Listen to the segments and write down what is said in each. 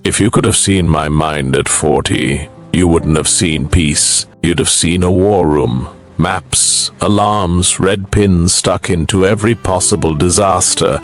If you could have seen my mind at 40, you wouldn't have seen peace. You'd have seen a war room. Maps, alarms, red pins stuck into every possible disaster.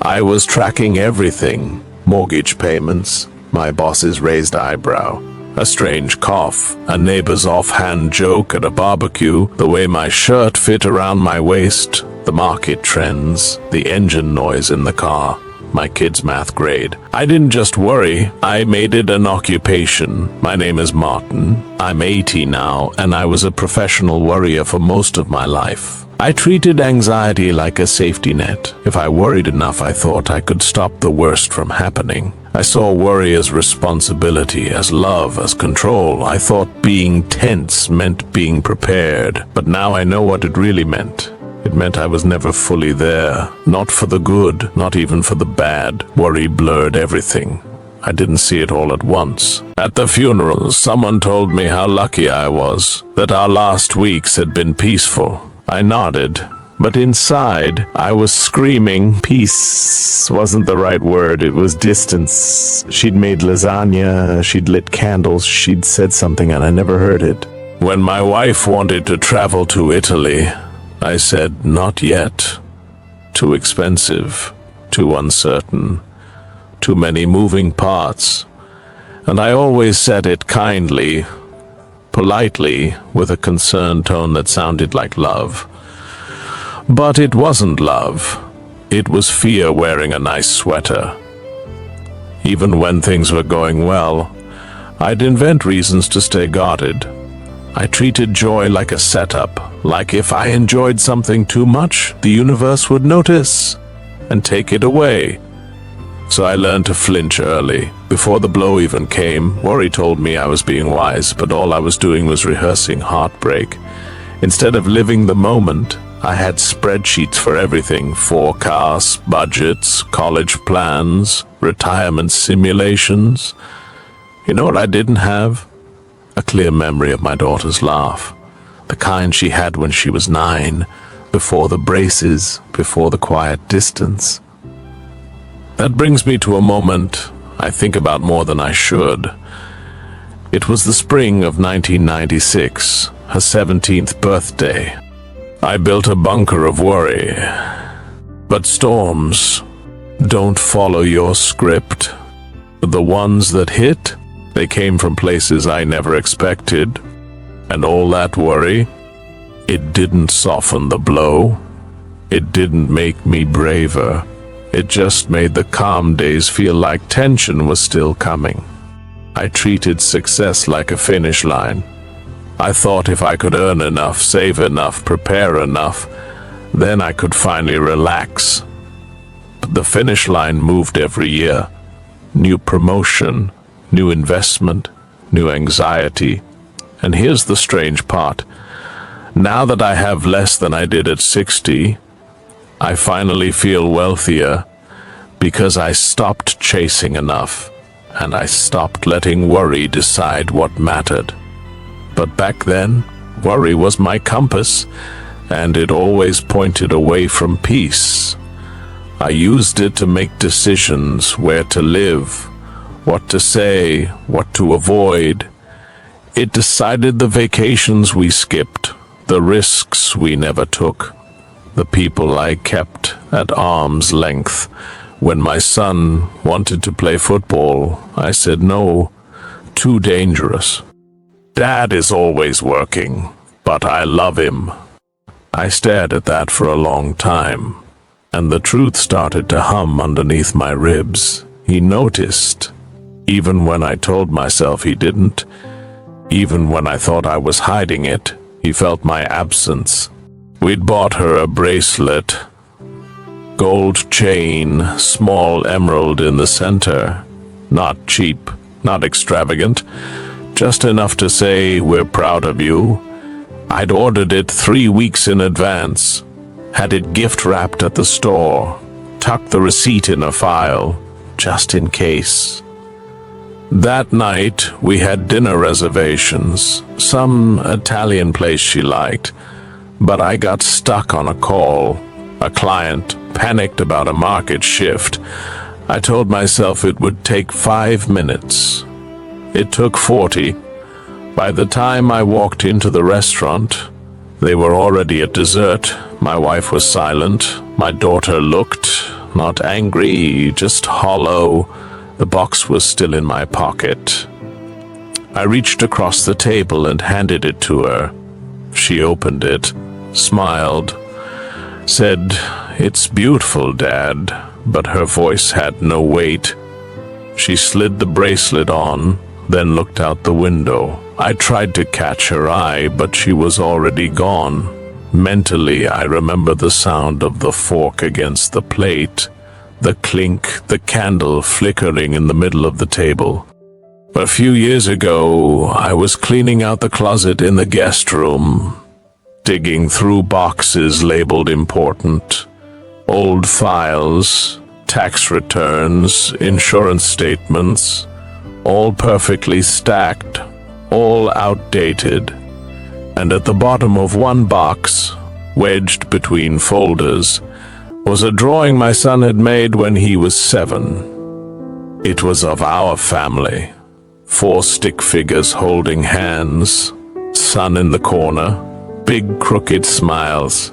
I was tracking everything. Mortgage payments, my boss's raised eyebrow, a strange cough, a neighbor's offhand joke at a barbecue, the way my shirt fit around my waist, the market trends, the engine noise in the car, my kid's math grade. I didn't just worry, I made it an occupation. My name is Martin. I'm 80 now, and I was a professional worrier for most of my life. I treated anxiety like a safety net. If I worried enough, I thought I could stop the worst from happening. I saw worry as responsibility, as love, as control. I thought being tense meant being prepared, but now I know what it really meant. It meant I was never fully there, not for the good, not even for the bad. Worry blurred everything. I didn't see it all at once. At the funeral, someone told me how lucky I was, that our last weeks had been peaceful. I nodded, but inside, I was screaming. Peace wasn't the right word, it was distance. She'd made lasagna, she'd lit candles, she'd said something and I never heard it. When my wife wanted to travel to Italy, I said, not yet. Too expensive, too uncertain, too many moving parts. And I always said it kindly, politely, with a concerned tone that sounded like love. But it wasn't love. It was fear wearing a nice sweater. Even when things were going well, I'd invent reasons to stay guarded. I treated joy like a setup, like if I enjoyed something too much, the universe would notice and take it away. So I learned to flinch early. Before the blow even came, worry told me I was being wise, but all I was doing was rehearsing heartbreak. Instead of living the moment, I had spreadsheets for everything: forecasts, budgets, college plans, retirement simulations. You know what I didn't have? A clear memory of my daughter's laugh, the kind she had when she was 9, before the braces, before the quiet distance. That brings me to a moment I think about more than I should. It was the spring of 1996, her 17th birthday. I built a bunker of worry. But storms don't follow your script. The ones that hit, they came from places I never expected. And all that worry, it didn't soften the blow. It didn't make me braver. It just made the calm days feel like tension was still coming. I treated success like a finish line. I thought if I could earn enough, save enough, prepare enough, then I could finally relax. But the finish line moved every year. New promotion, new investment, new anxiety. And here's the strange part. Now that I have less than I did at 60, I finally feel wealthier because I stopped chasing enough and I stopped letting worry decide what mattered. But back then, worry was my compass and it always pointed away from peace. I used it to make decisions, where to live, what to say, what to avoid. It decided the vacations we skipped, the risks we never took, the people I kept at arm's length. When my son wanted to play football, I said no, too dangerous. Dad is always working, but I love him. I stared at that for a long time, and the truth started to hum underneath my ribs. He noticed, even when I told myself he didn't. Even when I thought I was hiding it, he felt my absence. We'd bought her a bracelet, gold chain, small emerald in the center. Not cheap, not extravagant, just enough to say, we're proud of you. I'd ordered it 3 weeks in advance, had it gift wrapped at the store, tucked the receipt in a file, just in case. That night, we had dinner reservations, some Italian place she liked, but I got stuck on a call. A client panicked about a market shift. I told myself it would take 5 minutes. It took 40. By the time I walked into the restaurant, they were already at dessert. My wife was silent. My daughter looked, not angry, just hollow. The box was still in my pocket. I reached across the table and handed it to her. She opened it, smiled, said, "It's beautiful, Dad," but her voice had no weight. She slid the bracelet on, then looked out the window. I tried to catch her eye, but she was already gone. Mentally, I remember the sound of the fork against the plate, the clink, the candle flickering in the middle of the table. A few years ago, I was cleaning out the closet in the guest room, digging through boxes labeled important, old files, tax returns, insurance statements, all perfectly stacked, all outdated. And at the bottom of one box, wedged between folders, was a drawing my son had made when he was 7. It was of our family. 4 stick figures holding hands, son in the corner, big crooked smiles.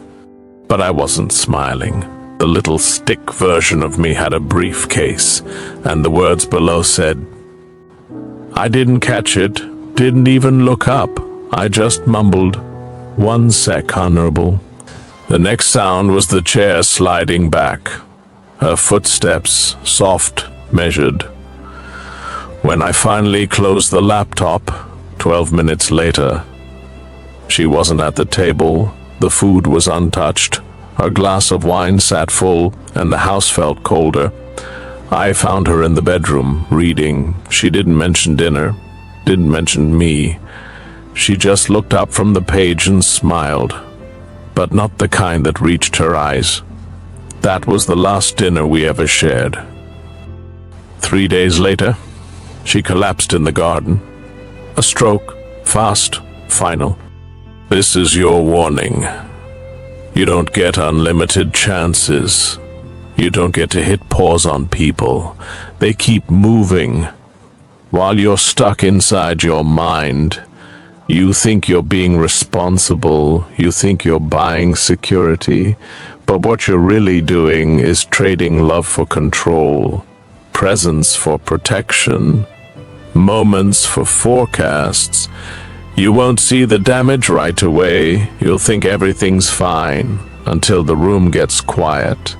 But I wasn't smiling. The little stick version of me had a briefcase, and the words below said, "I didn't catch it, didn't even look up. I just mumbled, 1 sec, Honorable." The next sound was the chair sliding back, her footsteps soft, measured. When I finally closed the laptop, 12 minutes later, she wasn't at the table, the food was untouched, her glass of wine sat full, and the house felt colder. I found her in the bedroom, reading. She didn't mention dinner, didn't mention me. She just looked up from the page and smiled, but not the kind that reached her eyes. That was the last dinner we ever shared. 3 days later, she collapsed in the garden. A stroke, fast, final. This is your warning. You don't get unlimited chances. You don't get to hit pause on people. They keep moving. While you're stuck inside your mind, you think you're being responsible, you think you're buying security, but what you're really doing is trading love for control, presence for protection, moments for forecasts. You won't see the damage right away. You'll think everything's fine until the room gets quiet,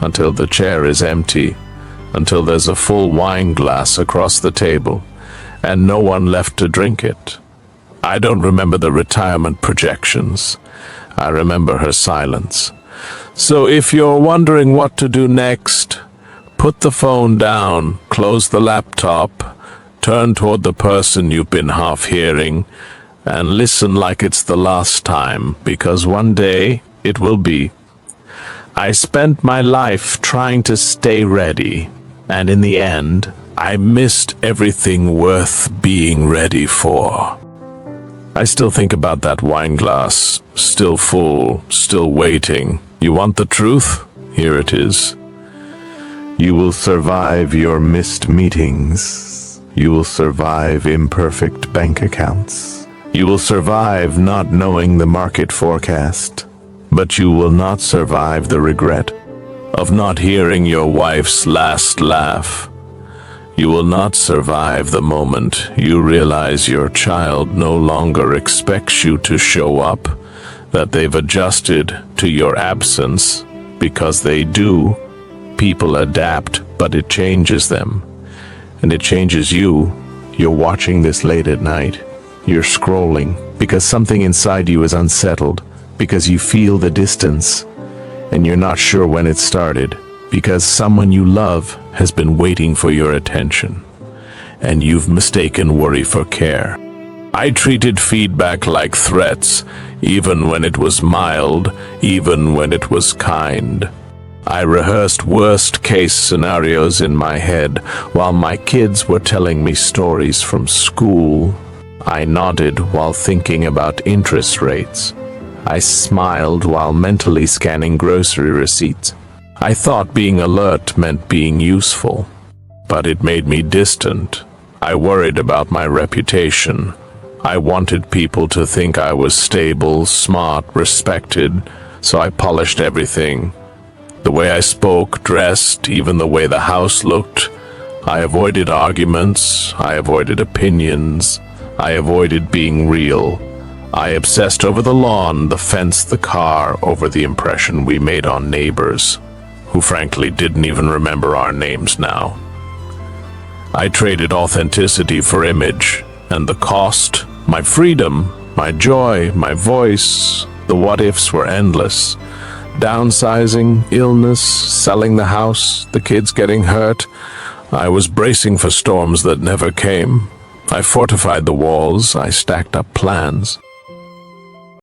until the chair is empty, until there's a full wine glass across the table and no one left to drink it. I don't remember the retirement projections. I remember her silence. So if you're wondering what to do next, put the phone down, close the laptop, turn toward the person you've been half hearing, and listen like it's the last time, because one day it will be. I spent my life trying to stay ready, and in the end, I missed everything worth being ready for. I still think about that wine glass, still full, still waiting. You want the truth? Here it is. You will survive your missed meetings. You will survive imperfect bank accounts. You will survive not knowing the market forecast. But you will not survive the regret of not hearing your wife's last laugh. You will not survive the moment you realize your child no longer expects you to show up, that they've adjusted to your absence, because they do. People adapt, but it changes them. And it changes you. You're watching this late at night. You're scrolling because something inside you is unsettled, because you feel the distance, and you're not sure when it started, because someone you love has been waiting for your attention, and you've mistaken worry for care. I treated feedback like threats, even when it was mild, even when it was kind. I rehearsed worst-case scenarios in my head while my kids were telling me stories from school. I nodded while thinking about interest rates. I smiled while mentally scanning grocery receipts. I thought being alert meant being useful, but it made me distant. I worried about my reputation. I wanted people to think I was stable, smart, respected, so I polished everything. The way I spoke, dressed, even the way the house looked. I avoided arguments, I avoided opinions, I avoided being real. I obsessed over the lawn, the fence, the car, over the impression we made on neighbors, who frankly didn't even remember our names now. I traded authenticity for image, and the cost, my freedom, my joy, my voice, the what-ifs were endless. Downsizing, illness, selling the house, the kids getting hurt. I was bracing for storms that never came. I fortified the walls, I stacked up plans.